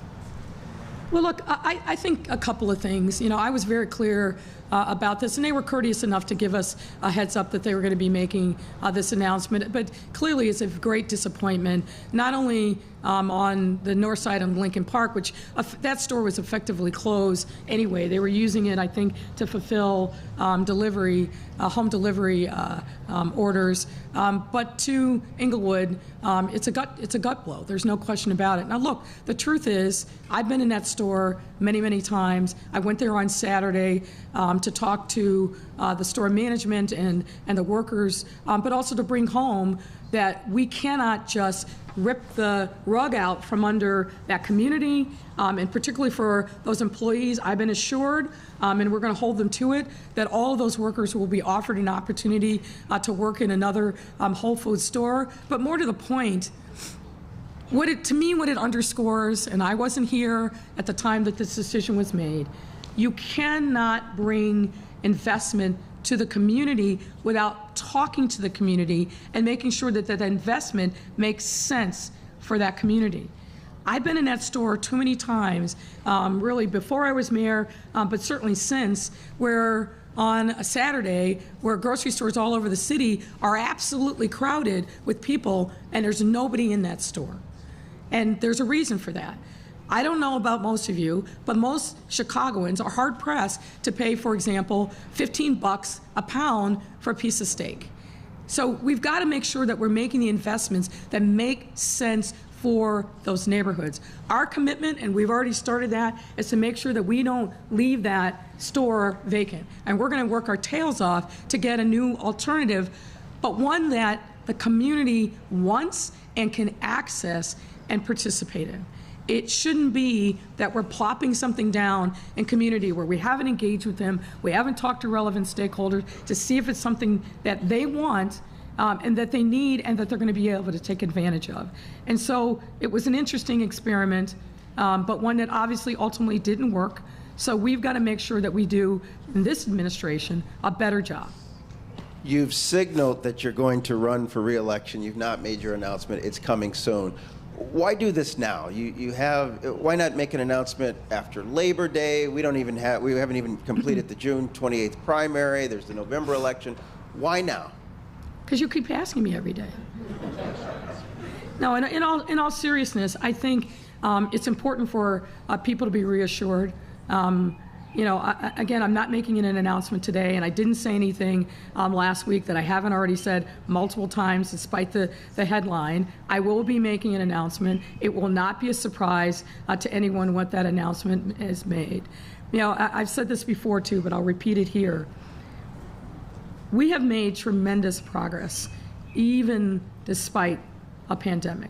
Well, look, I think a couple of things. You know, I was very clear about this, and they were courteous enough to give us a heads up that they were going to be making this announcement. But clearly, it's a great disappointment, not only on the north side of Lincoln Park, which that store was effectively closed anyway. They were using it, I think, to fulfill home delivery orders. But to Inglewood, it's a gut blow. There's no question about it. Now, look, the truth is, I've been in that store many, many times. I went there on Saturday to talk to the store management and the workers, but also to bring home that we cannot just rip the rug out from under that community, and particularly for those employees. I've been assured, and we're going to hold them to it, that all of those workers will be offered an opportunity to work in another Whole Foods store. But more to the point, what it underscores, and I wasn't here at the time that this decision was made, you cannot bring investment to the community without talking to the community and making sure that that investment makes sense for that community. I've been in that store too many times, really before I was mayor, but certainly since, where on a Saturday, where grocery stores all over the city are absolutely crowded with people, and there's nobody in that store. And there's a reason for that. I don't know about most of you, but most Chicagoans are hard-pressed to pay, for example, $15 a pound for a piece of steak. So we've got to make sure that we're making the investments that make sense for those neighborhoods. Our commitment, and we've already started that, is to make sure that we don't leave that store vacant. And we're going to work our tails off to get a new alternative, but one that the community wants and can access and participate in. It shouldn't be that we're plopping something down in community where we haven't engaged with them, we haven't talked to relevant stakeholders to see if it's something that they want and that they need and that they're going to be able to take advantage of. And so it was an interesting experiment, but one that obviously ultimately didn't work. So we've got to make sure that we do, in this administration, a better job. You've signaled that you're going to run for re-election. You've not made your announcement. It's coming soon. Why do this now? Why not make an announcement after Labor Day? We haven't even completed the June 28th primary. There's the November election. Why now? Because you keep asking me every day. No, in all seriousness, I think it's important for people to be reassured. Again, I'm not making an announcement today, and I didn't say anything last week that I haven't already said multiple times, despite the headline. I will be making an announcement. It will not be a surprise to anyone what that announcement is made. I've said this before too, but I'll repeat it here. We have made tremendous progress, even despite a pandemic.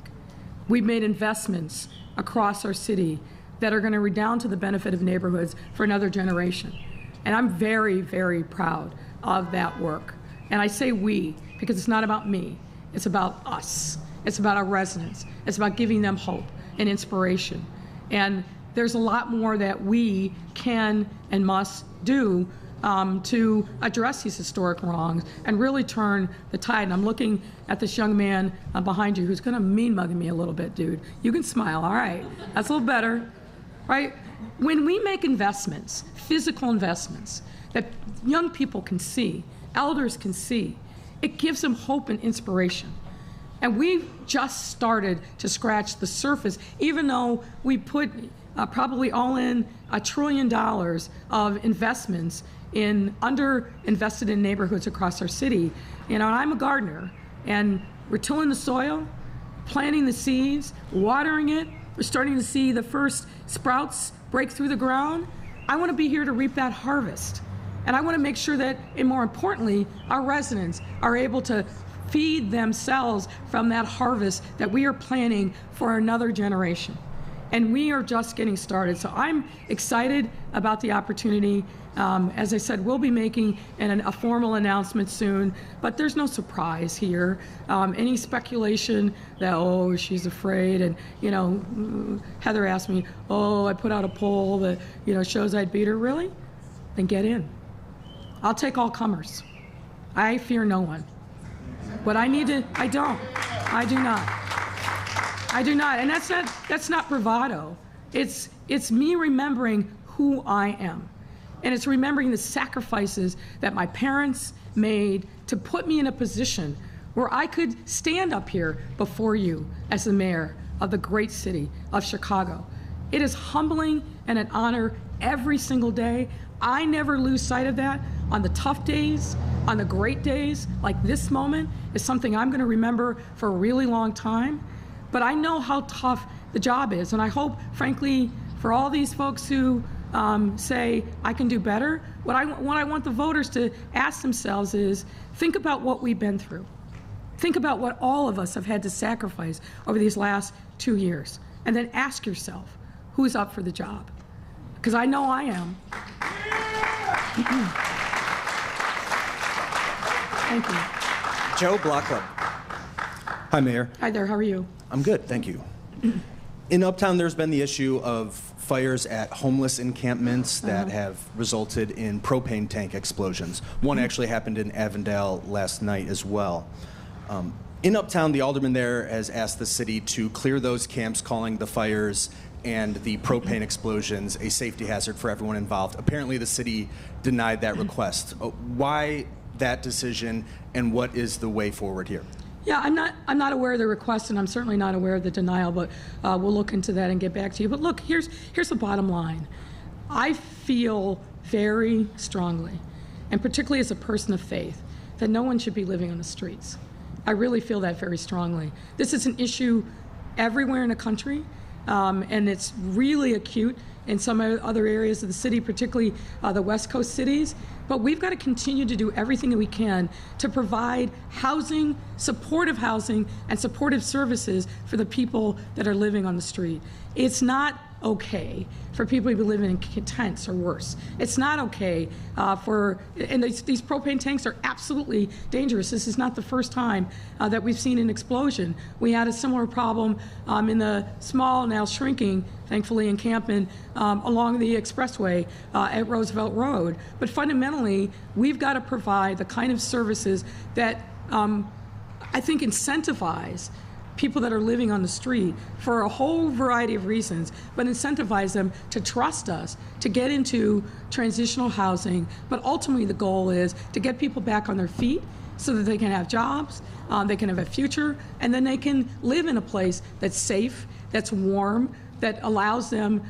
We've made investments across our city that are going to redound to the benefit of neighborhoods for another generation. And I'm very, very proud of that work. And I say we, because it's not about me. It's about us. It's about our residents. It's about giving them hope and inspiration. And there's a lot more that we can and must do to address these historic wrongs and really turn the tide. And I'm looking at this young man behind you who's going to mean mug me a little bit, dude. You can smile, all right. That's a little better. Right? When we make investments, physical investments, that young people can see, elders can see, it gives them hope and inspiration. And we've just started to scratch the surface, even though we put probably all in $1 trillion of investments in underinvested in neighborhoods across our city. And I'm a gardener, and we're tilling the soil, planting the seeds, watering it. We're starting to see the first sprouts break through the ground. I want to be here to reap that harvest. And I want to make sure that, and more importantly, our residents are able to feed themselves from that harvest that we are planning for another generation. And we are just getting started. So I'm excited about the opportunity. As I said, we'll be making a formal announcement soon, but there's no surprise here. Any speculation that, oh, she's afraid, and, you know, Heather asked me, oh, I put out a poll that, you know, shows I'd beat her. Really? Then get in. I'll take all comers. I fear no one. But I need to, I don't. I do not. I do not, and that's not bravado. It's me remembering who I am. And it's remembering the sacrifices that my parents made to put me in a position where I could stand up here before you as the mayor of the great city of Chicago. It is humbling and an honor every single day. I never lose sight of that. On the tough days, on the great days, like this moment is something I'm gonna remember for a really long time. But I know how tough the job is, and I hope, frankly, for all these folks who say, I can do better, what I want the voters to ask themselves is, think about what we've been through. Think about what all of us have had to sacrifice over these last 2 years, and then ask yourself, who's up for the job? Because I know I am. Thank you. Joe Blockland. Hi, Mayor. Hi there, how are you? I'm good, thank you. In Uptown, there's been the issue of fires at homeless encampments that have resulted in propane tank explosions. One actually happened in Avondale last night as well. In Uptown, the alderman there has asked the city to clear those camps, calling the fires and the propane explosions a safety hazard for everyone involved. Apparently, the city denied that request. Why that decision, and what is the way forward here? Yeah, I'm not aware of the request, and I'm certainly not aware of the denial, but we'll look into that and get back to you. But look, here's the bottom line. I feel very strongly, and particularly as a person of faith, that no one should be living on the streets. I really feel that very strongly. This is an issue everywhere in the country, and it's really acute in some other areas of the city, particularly the West Coast cities. But we've got to continue to do everything that we can to provide housing, supportive housing, and supportive services for the people that are living on the street. It's not okay for people to be living in tents or worse. It's not okay and these propane tanks are absolutely dangerous. This is not the first time that we've seen an explosion. We had a similar problem in the small, now shrinking, thankfully, encampment along the expressway at Roosevelt Road. But fundamentally, we've got to provide the kind of services that I think incentivize people that are living on the street for a whole variety of reasons, but incentivize them to trust us, to get into transitional housing. But ultimately, the goal is to get people back on their feet so that they can have jobs, they can have a future, and then they can live in a place that's safe, that's warm, that allows them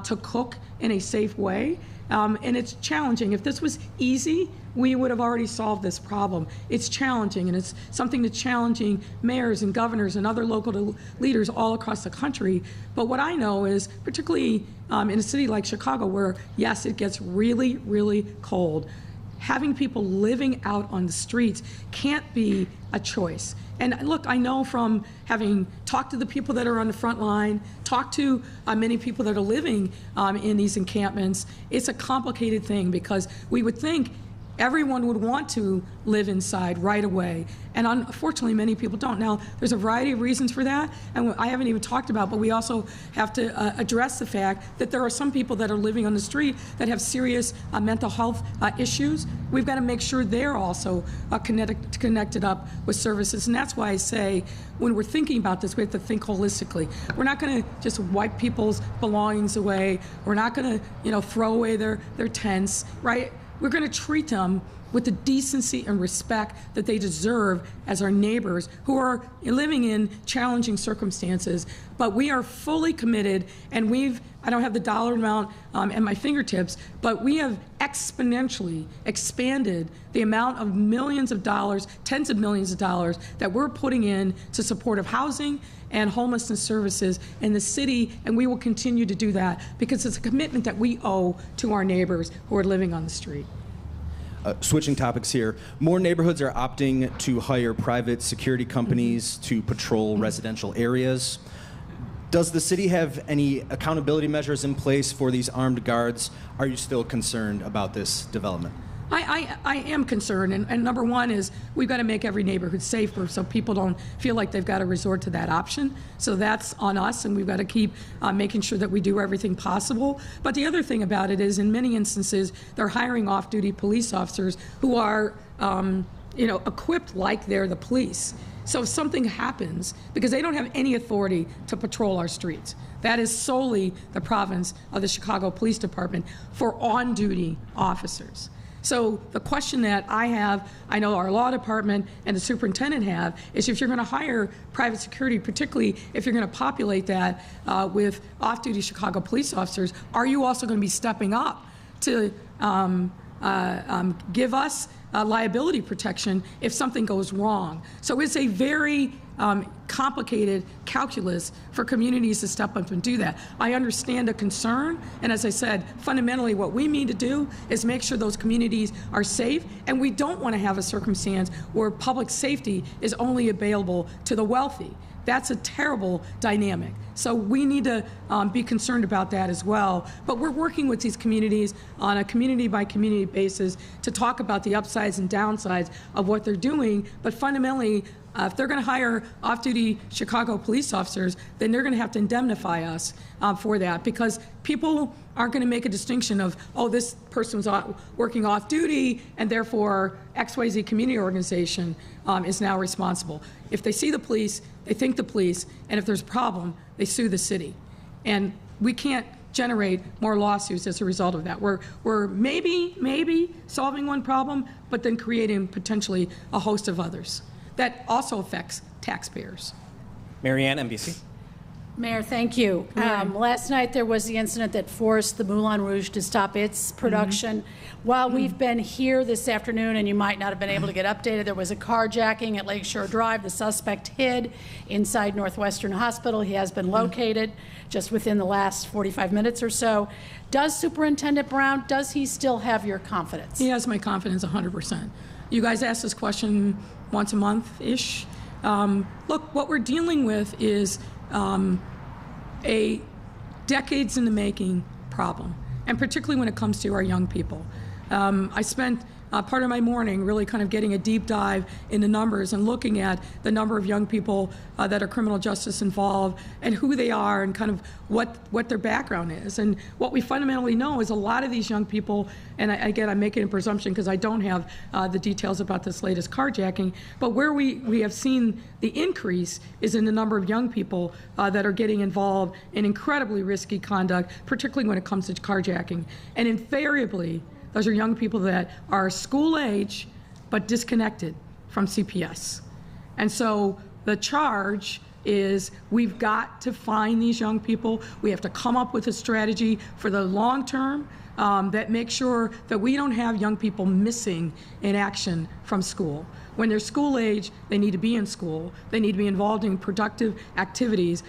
to cook in a safe way. And it's challenging. If this was easy, we would have already solved this problem. It's challenging, and it's something that's challenging mayors and governors and other local leaders all across the country. But what I know is, particularly in a city like Chicago, where, yes, it gets really, really cold, having people living out on the streets can't be a choice. And look, I know from having talked to the people that are on the front line, talked to many people that are living in these encampments, it's a complicated thing, because we would think everyone would want to live inside right away. And unfortunately, many people don't. Now, there's a variety of reasons for that, and I haven't even talked about, but we also have to address the fact that there are some people that are living on the street that have serious mental health issues. We've got to make sure they're also connected up with services. And that's why I say, when we're thinking about this, we have to think holistically. We're not going to just wipe people's belongings away. We're not going to, throw away their tents, right? We're going to treat them with the decency and respect that they deserve as our neighbors who are living in challenging circumstances. But we are fully committed, and I don't have the dollar amount at my fingertips, but we have exponentially expanded the amount of millions of dollars, tens of millions of dollars, that we're putting in to supportive housing and homelessness services in the city, and we will continue to do that because it's a commitment that we owe to our neighbors who are living on the street. Switching topics here, more neighborhoods are opting to hire private security companies to patrol residential areas. Does the city have any accountability measures in place for these armed guards? Are you still concerned about this development? I am concerned, and number one is we've got to make every neighborhood safer so people don't feel like they've got to resort to that option. So that's on us, and we've got to keep making sure that we do everything possible. But the other thing about it is, in many instances, they're hiring off-duty police officers who are, equipped like they're the police. So if something happens, because they don't have any authority to patrol our streets, that is solely the province of the Chicago Police Department for on-duty officers. So the question that I have, I know our law department and the superintendent have, is if you're going to hire private security, particularly if you're going to populate that with off-duty Chicago police officers, are you also going to be stepping up to give us liability protection if something goes wrong? So it's a very complicated calculus for communities to step up and do that. I understand the concern, and as I said, fundamentally what we mean to do is make sure those communities are safe, and we don't want to have a circumstance where public safety is only available to the wealthy. That's a terrible dynamic. So we need to be concerned about that as well. But we're working with these communities on a community-by-community basis to talk about the upsides and downsides of what they're doing. But fundamentally, if they're going to hire off-duty Chicago police officers, then they're going to have to indemnify us for that, because people aren't going to make a distinction of, oh, this person was working off-duty and therefore XYZ community organization is now responsible. If they see the police, they think the police, and if there's a problem, they sue the city. And we can't generate more lawsuits as a result of that. We're maybe solving one problem, but then creating potentially a host of others. That also affects taxpayers. Marianne, NBC. Mayor, thank you. Last night there was the incident that forced the Moulin Rouge to stop its production. While we've been here this afternoon, and you might not have been able to get updated, there was a carjacking at Lakeshore Drive. The suspect hid inside Northwestern Hospital. He has been located just within the last 45 minutes or so. Does Superintendent Brown, does he still have your confidence? He has my confidence 100%. You guys ask this question once a month-ish. Look, what we're dealing with is a decades in the making problem, and particularly when it comes to our young people. I spent part of my morning really kind of getting a deep dive into numbers and looking at the number of young people that are criminal justice involved and who they are and kind of what their background is. And what we fundamentally know is a lot of these young people, and again, I'm making a presumption because I don't have the details about this latest carjacking, but where we have seen the increase is in the number of young people that are getting involved in incredibly risky conduct, particularly when it comes to carjacking. And invariably, those are young people that are school age but disconnected from CPS. And so the charge is we've got to find these young people. We have to come up with a strategy for the long term that makes sure that we don't have young people missing in action from school. When they're school age, they need to be in school. They need to be involved in productive activities.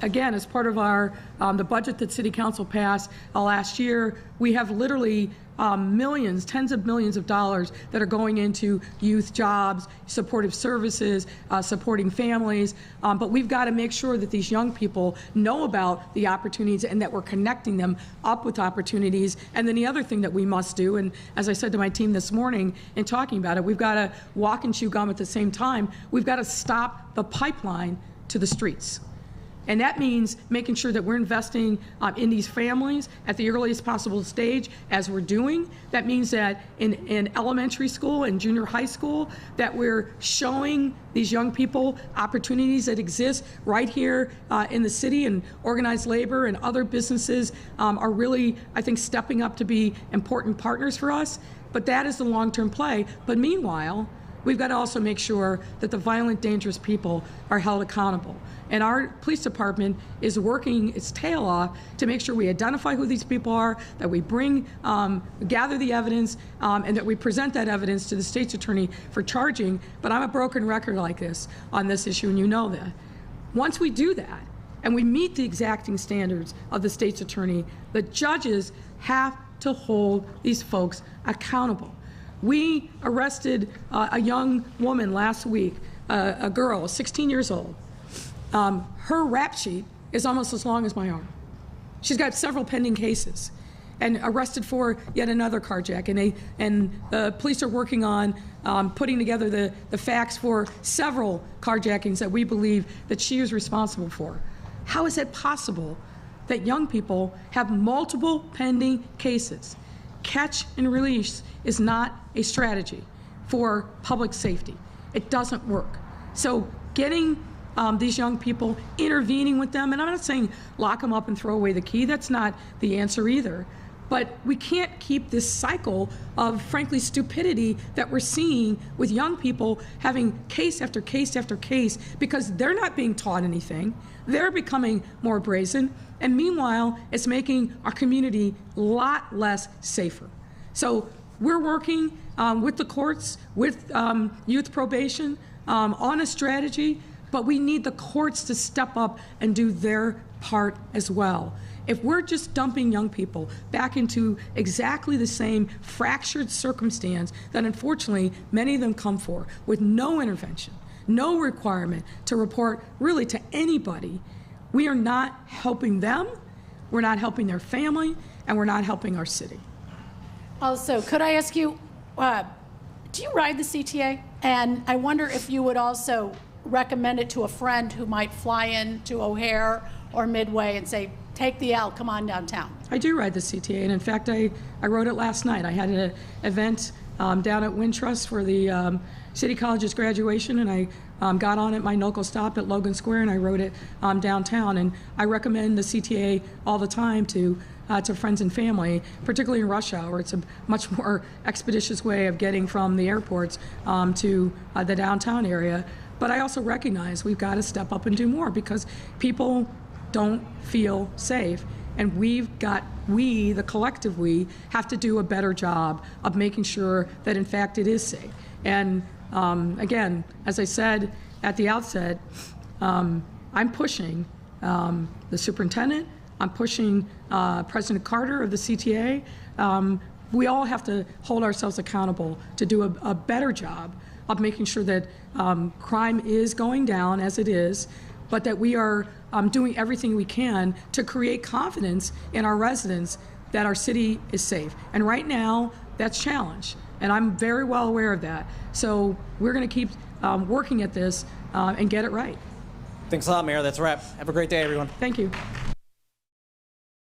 Again, as part of our the budget that City Council passed last year, we have literally millions, tens of millions of dollars that are going into youth jobs, supportive services, supporting families. But we've got to make sure that these young people know about the opportunities and that we're connecting them up with opportunities. And then the other thing that we must do, and as I said to my team this morning in talking about it, we've got to walk and chew gum at the same time. We've got to stop the pipeline to the streets. And that means making sure that we're investing in these families at the earliest possible stage, as we're doing. That means that in elementary school and junior high school, that we're showing these young people opportunities that exist right here in the city, and organized labor and other businesses are really, I think, stepping up to be important partners for us. But that is the long-term play. But meanwhile, we've got to also make sure that the violent, dangerous people are held accountable. And our police department is working its tail off to make sure we identify who these people are, that we gather the evidence, and that we present that evidence to the state's attorney for charging. But I'm a broken record like this on this issue, and you know that. Once we do that, and we meet the exacting standards of the state's attorney, the judges have to hold these folks accountable. We arrested a young woman last week, a girl, 16 years old. Her rap sheet is almost as long as my arm. She's got several pending cases and arrested for yet another carjacking. And the police are working on putting together the facts for several carjackings that we believe that she is responsible for. How is it possible that young people have multiple pending cases? Catch and release is not a strategy for public safety. It doesn't work. So getting these young people, intervening with them, and I'm not saying lock them up and throw away the key, that's not the answer either. But we can't keep this cycle of, frankly, stupidity that we're seeing with young people having case after case after case because they're not being taught anything. They're becoming more brazen. And meanwhile, it's making our community a lot less safer. So we're working with the courts, with youth probation on a strategy, but we need the courts to step up and do their part as well. If we're just dumping young people back into exactly the same fractured circumstance that unfortunately many of them come for, with no intervention, no requirement to report really to anybody, we are not helping them, we're not helping their family, and we're not helping our city. Also, could I ask you, do you ride the CTA? And I wonder if you would also recommend it to a friend who might fly in to O'Hare or Midway and say, take the L, come on downtown. I do ride the CTA, and in fact, I rode it last night. I had an event down at Wintrust for the City College's graduation, and I got on at my local stop at Logan Square, and I rode it downtown. And I recommend the CTA all the time to friends and family, particularly in rush hour. It's a much more expeditious way of getting from the airports to the downtown area. But I also recognize we've got to step up and do more because people don't feel safe. And we, the collective we, have to do a better job of making sure that in fact it is safe. And again, as I said at the outset, I'm pushing the superintendent, I'm pushing President Carter of the CTA. We all have to hold ourselves accountable to do a better job of making sure that crime is going down as it is, but that we are doing everything we can to create confidence in our residents that our city is safe. And right now, that's challenged, and I'm very well aware of that. So we're going to keep working at this and get it right. Thanks a lot, Mayor. That's a wrap. Have a great day, everyone. Thank you.